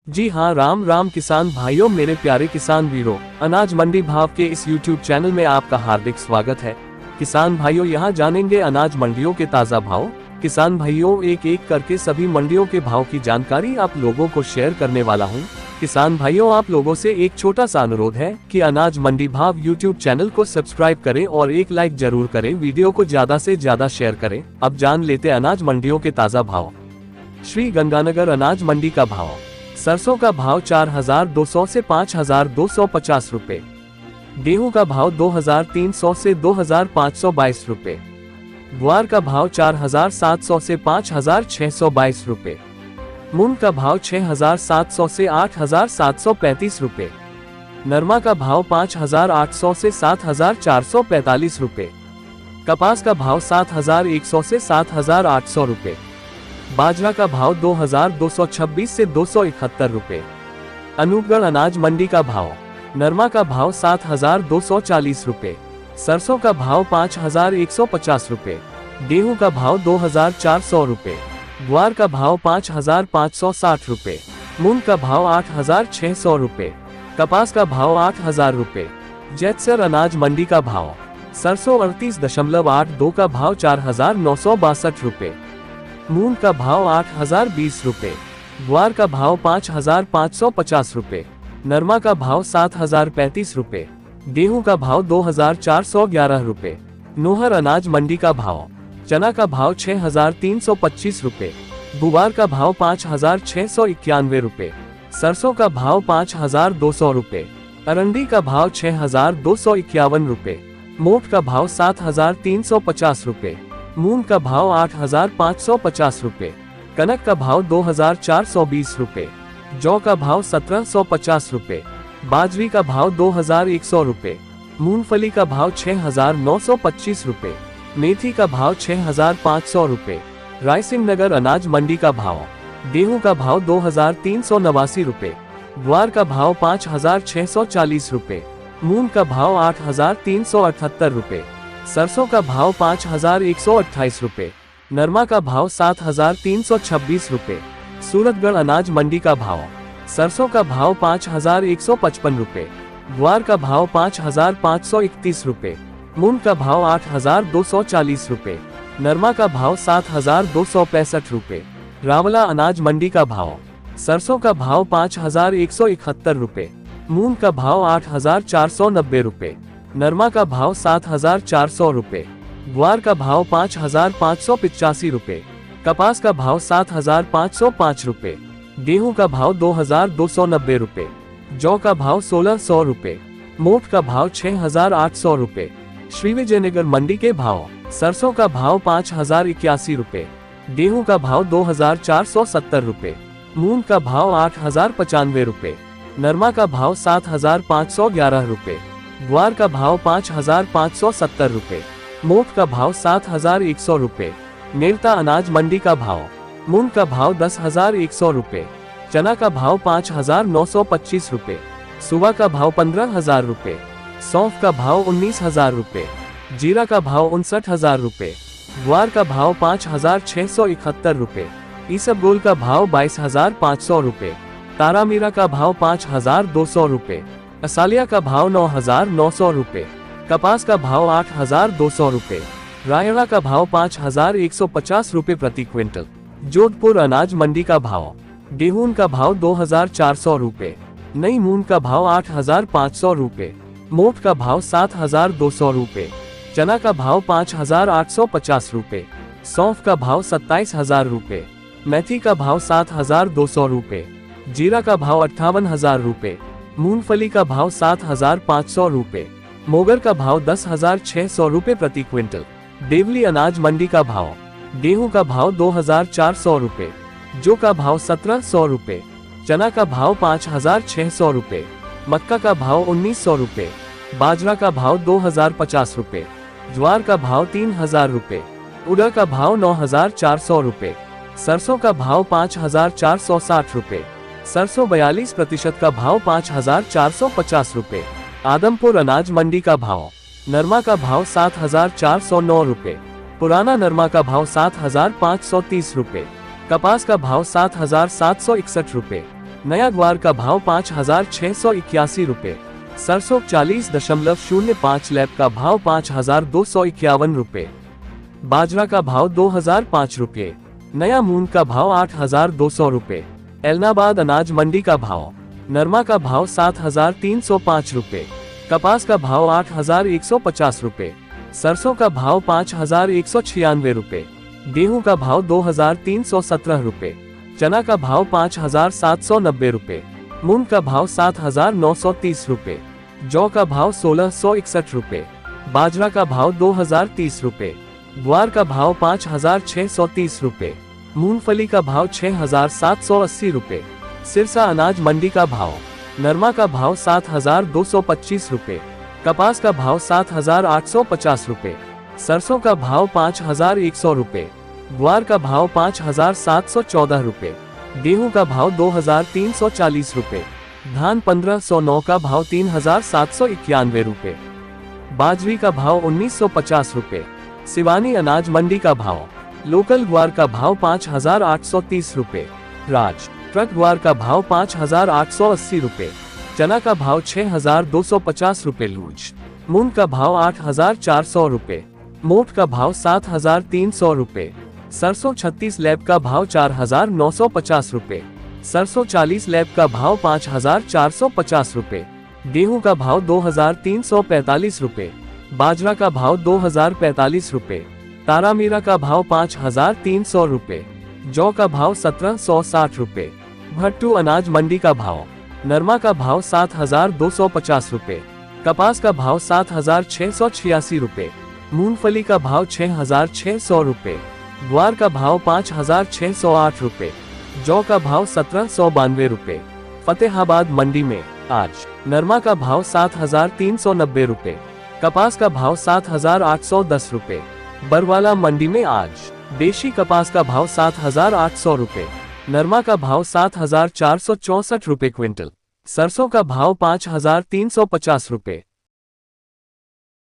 जी हाँ, राम राम किसान भाइयों, मेरे प्यारे किसान वीरों, अनाज मंडी भाव के इस YouTube चैनल में आपका हार्दिक स्वागत है। किसान भाइयों, यहाँ जानेंगे अनाज मंडियों के ताज़ा भाव। किसान भाइयों, एक एक करके सभी मंडियों के भाव की जानकारी आप लोगों को शेयर करने वाला हूँ। किसान भाइयों, आप लोगों से एक छोटा सा अनुरोध है कि अनाज मंडी भाव YouTube चैनल को सब्सक्राइब करें और एक लाइक जरूर करें, वीडियो को ज्यादा से ज्यादा शेयर करें। अब जान लेते अनाज मंडियों के ताज़ा भाव। श्री गंगानगर अनाज मंडी का भाव। सरसों का भाव 4,200 से 5,250 रुपए। गेहूं का भाव 2,300 से 2,522 रुपए। ग्वार का भाव 4,700 से 5,622 रुपए। मूंग का भाव 6,700 से 8,735 रुपए। नरमा का भाव 5,800 से 7,445 रुपए। कपास का भाव 7,100 से 7,800 रुपए। बाजरा का भाव 2,226 से 271 रुपए। अनूपगढ़ अनाज मंडी का भाव। नरमा का भाव 7,240 रुपए। सरसों का भाव 5,150 रुपए। गेहूं का भाव 2,400 रुपए। ग्वार का भाव 5,560 रुपए। मूंग का भाव 8,600 रुपए। कपास का भाव 8,000 रुपए। जैतसर अनाज मंडी का भाव। सरसों 38.82 का भाव 4,962 रुपए। मूंग का भाव 8,020 रुपए। ग्वार का भाव 5,550 रुपए। नरमा का भाव 7,035 रुपए। गेहूं का भाव 2,411 रुपए। नोहर अनाज मंडी का भाव। चना का भाव 6,325 रुपए। गुवार का भाव 5,691 रुपए। सरसों का भाव 5,200 रुपए। अरंडी का भाव 6,251 रुपए। मोठ का भाव 7,350 रुपए। मूंग का भाव 8,550 रुपए। कनक का भाव 2,420 रुपए। जौ का भाव 1,750 रुपए। बाजरी का भाव 2,100 रुपए। मूंगफली का भाव 6,925 रुपए। मेथी का भाव 6,500 रुपए। रायसिंह नगर अनाज मंडी का भाव। गेहूं का भाव 2,389 रुपए। ग्वार का भाव 5,640 रुपए। मूंग का भाव 8,378 रुपए। सरसों का भाव 5,128 रुपए। नरमा का भाव 7,326 रुपए। सूरतगढ़ अनाज मंडी का भाव। सरसों का भाव 5,155 रुपए। ग्वार का भाव 5,531 रुपए। मूंग का भाव 8,240 रुपए। नरमा का भाव 7,265 रुपए। रावला अनाज मंडी का भाव। सरसों का भाव 5,171 रुपए। मूंग का भाव 8,490 रुपए। नरमा का भाव 7,400 रुपए। ग्वार का भाव 5,585 रुपए। कपास का भाव 7,505 रुपए। गेहूं का भाव 2,290 रुपए। जौ का भाव 1,600 रुपए। मोठ का भाव 6,800 रुपए। श्री विजयनगर मंडी के भाव। सरसों का भाव 5,081 रुपए। गेहूं का भाव 2,470 रुपए। मूंग का भाव 8,095 रुपए। नरमा का भाव 7,511 रुपए। ग्वार का भाव 5,570 रुपए। मोठ का भाव 7,100 रुपए। नेरता अनाज मंडी का भाव। मूंग का भाव 10,100 रुपए। चना का भाव 5,925 रुपए। सुवा का भाव 15,000 रुपए। सौंफ का भाव 19,000 रुपए। जीरा का भाव 59,000 रुपए। ग्वार का भाव 5,671 रुपए। इसबगोल का भाव 22,500 रुपए। तारामीरा का भाव 5,200 रुपए। असालिया का भाव 9,900 रुपए। कपास का भाव 8,200 रुपए। रायड़ा का भाव 5,150 रुपए प्रति क्विंटल। जोधपुर अनाज मंडी का भाव। गेहूं का भाव 2,400 रुपए। नई मूंग का भाव 8,500 रुपए। मोठ का भाव 7,200 रुपए। चना का भाव 5,850 रुपए। सौंफ का भाव 27,000 रुपए। मेथी का भाव 7,200 रुपए। जीरा का भाव 58,000 रुपए। मूंगफली का भाव 7,500 रुपए। मोगर का भाव 10,600 रुपए प्रति क्विंटल। देवली अनाज मंडी का भाव। गेहूं का भाव 2,400 रुपए। जौ का भाव 1,700 रुपए। चना का भाव 5,600 रुपए। मक्का का भाव 1,900 रुपए। बाजरा का भाव 2,050 रुपए। ज्वार का भाव 3,000 रुपए। उड़द का भाव 9,400 रुपए। सरसों का भाव 5,460 रुपए। सरसों 42% का भाव 5,450 रुपए। आदमपुर अनाज मंडी का भाव। नरमा का भाव 7,409 रुपए। पुराना नरमा का भाव 7,530 रुपए। कपास का भाव 7,761 रुपए। नया ग्वार का भाव 5,681 रुपए। सरसों 40.05 लैब का भाव 5,251 रुपए। बाजरा का भाव 2,005 रुपए। नया मूंग का भाव 8,200 रुपए। एलनाबाद अनाज मंडी का भाव। नरमा का भाव 7,305 रुपए। कपास का भाव 8,150 रुपए। सरसों का भाव 5,196 रुपए। गेहूं का भाव 2,317 रुपए। चना का भाव 5,790 रुपए। मूंग का भाव 7,930 रुपए। जौ का भाव 1,661 रुपए। बाजरा का भाव 2,030 रुपए। ग्वार का भाव 5,630 रुपए। मूंगफली का भाव 6,780 रुपए। सिरसा अनाज मंडी का भाव। नरमा का भाव 7,225 रुपए। कपास का भाव 7,850 रुपए। सरसों का भाव 5,100 रुपए। ग्वार का भाव 5,714 रुपए। गेहूं का भाव 2,340 रुपए। धान 1,509 का भाव 3,791 रुपए। बाजरी का भाव 1,950 रुपए। सिवानी अनाज मंडी का भाव। लोकल ग्वार का भाव 5,830 रुपए। राज ट्रक ग्वार का भाव 5,880 रुपए। चना का भाव 6,250 रुपए लूज। मूंग का भाव 8,400 रुपए। मोठ का भाव 7,300 रुपए। सरसों 36 लैब का भाव 4,950 रुपए। सरसों 40 लैब का भाव 5,450 रुपए। गेहूं का भाव 2,345 रुपए। बाजरा का भाव 2,045 रुपए। तारामीरा का भाव 5,300 रुपए। जौ का भाव 1,760 रुपए। भट्टू अनाज मंडी का भाव। नरमा का भाव 7,250 रुपए। कपास का भाव 7,686 रुपए। मूंगफली का भाव 6,600 रुपए। ग्वार का भाव 5,608 रुपए। जौ का भाव 1,792 रुपए। फतेहाबाद मंडी में आज नरमा का भाव 7,390 रुपए। कपास का भाव 7,810 रुपए। बरवाला मंडी में आज देशी कपास का भाव 7,800 रुपए। नरमा का भाव 7,464 रुपए क्विंटल। सरसों का भाव 5,350 रुपए।